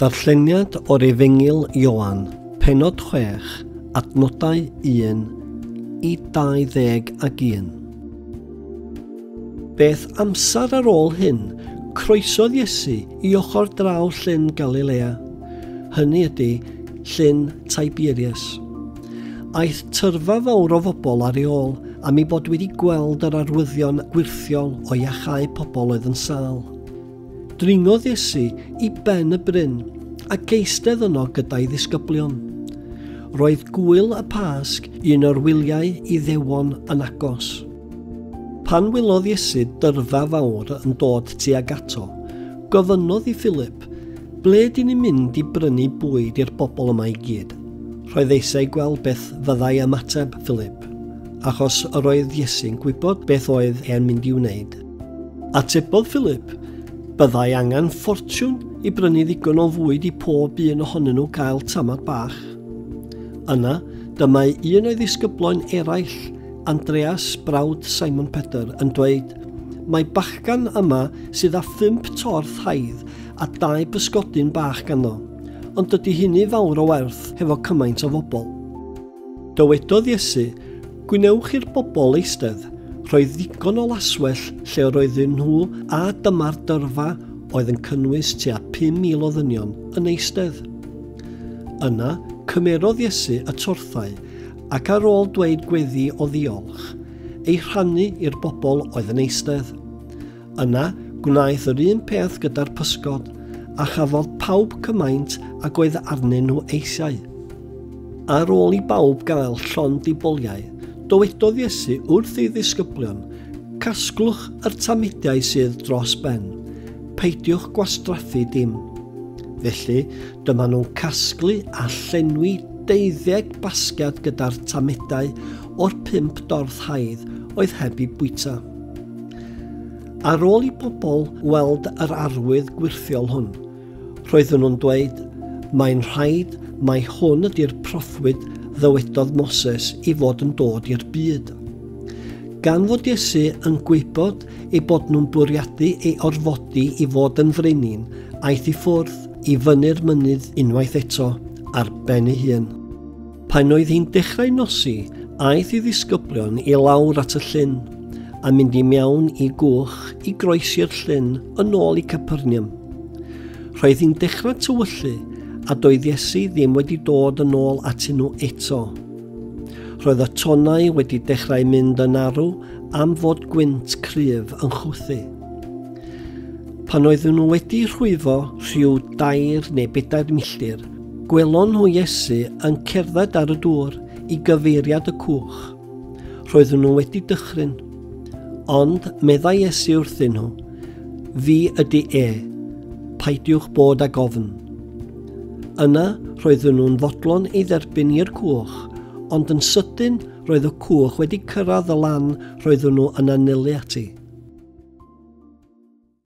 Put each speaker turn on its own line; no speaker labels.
Darlleniad o'r Efengyl Ioan, Pennod 6, adnodau 1 i 21. Beth amser ar ôl hyn, croesodd Iesu i ochr draw llyn Galilea. Hynny ydy llyn Tiberias. Aeth tyrfa fawr o bobl ar ei ôl am ei bod wedi gweld yr arwyddion gwirthiol o iachau pobl oedd yn sâl. Dringodd Iesu i ben y bryn a geistedd yno gyda'i ddisgyblion. Roedd gwyl y Pasg un o'r wyliau i ddewon yn agos. Pan wylodd Iesu dyrfa fawr yn dod tuag ato, gofynnodd i Philip, ble dyn ni'n mynd i brynu bwyd i'r bobl yma i gyd? Roedd eisiau gweld beth fyddai ymateb Philip, achos yr oedd Iesu'n gwybod beth oedd e'n mynd i wneud. Atebodd Philip, byddai angen ffortiwn i brynu ddigon o fwyd i pob un ohonyn nhw gael tamad bach. Yna, dyma un o'i ddisgyblion eraill, Andreas, brawd Simon Peter, yn dweud, mae bachgan yma sydd â 5 torth haidd a 2 bysgodyn bach ganddo, ond dydy hynny fawr o werth hefo cymaint o bobl. Dywedodd Iesu, gwnewch i'r bobl eistedd, roedd ddigon o laswell lle roedden nhw a dyma'r dyrfa oedd yn cynnwys tua 5,000 o ddynion yn eistedd. Yna, cymerodd Iesu y torthau ac ar ôl dweud gweddi o ddiolch, ei rhannu i'r bobl oedd yn eistedd. Yna, gwnaeth yr un peth gyda'r pysgod a chafodd pawb cymaint ac oedd arnyn nhw eisiau. Ar ôl i bawb gael llond i boliau, dywedodd Iesu wrth ei ddisgyblion, casglwch yr tamidau sydd dros ben, peidiwch gwastraffu dim. Felly, dyma nhw'n casglu a llenwi 12 basged gyda'r tamidau o'r 5 dorth haidd oedd heb eu bwyta. Ar ôl i bobl weld yr arwydd gwirthiol hwn, roedden nhw'n dweud, mae'n rhaid mai hwn ydy'r proffwyd ddywedodd Moses i fod yn dod i'r byd. Gan fod Iesu yn gwybod ei bod nhw'n bwriadu ei orfodi i fod yn frenin, aeth i ffwrdd i fyny'r mynydd unwaith eto ar ben ei hun. Pan oedd hi'n dechrau nosi, aeth i ddisgyblion i lawr at y llyn, a mynd i mewn i gwch i groesi'r llyn yn ôl i Capernaum. Roedd hi'n dechrau tywyllu, a doedd Iesu ddim wedi dod yn ôl atyn nhw eto. Roedd y tonau wedi dechrau mynd yn arw am fod gwynt cryf yn chwthu. Pan oedden nhw wedi rhwyfo rhyw 2 neu 4 milltir, gwelon nhw Iesu yn cerdded ar y dŵr i gyfeiriad y cwch. Roedden nhw wedi dychryn, ond meddai Iesu wrthyn nhw, fi ydy paidiwch bod ag ofn. Yna roedden nhw'n fodlon ei dderbyn i'r cwch, ond yn sydyn roedd y cwch wedi cyrraedd y lan roedden nhw yn anelu ati.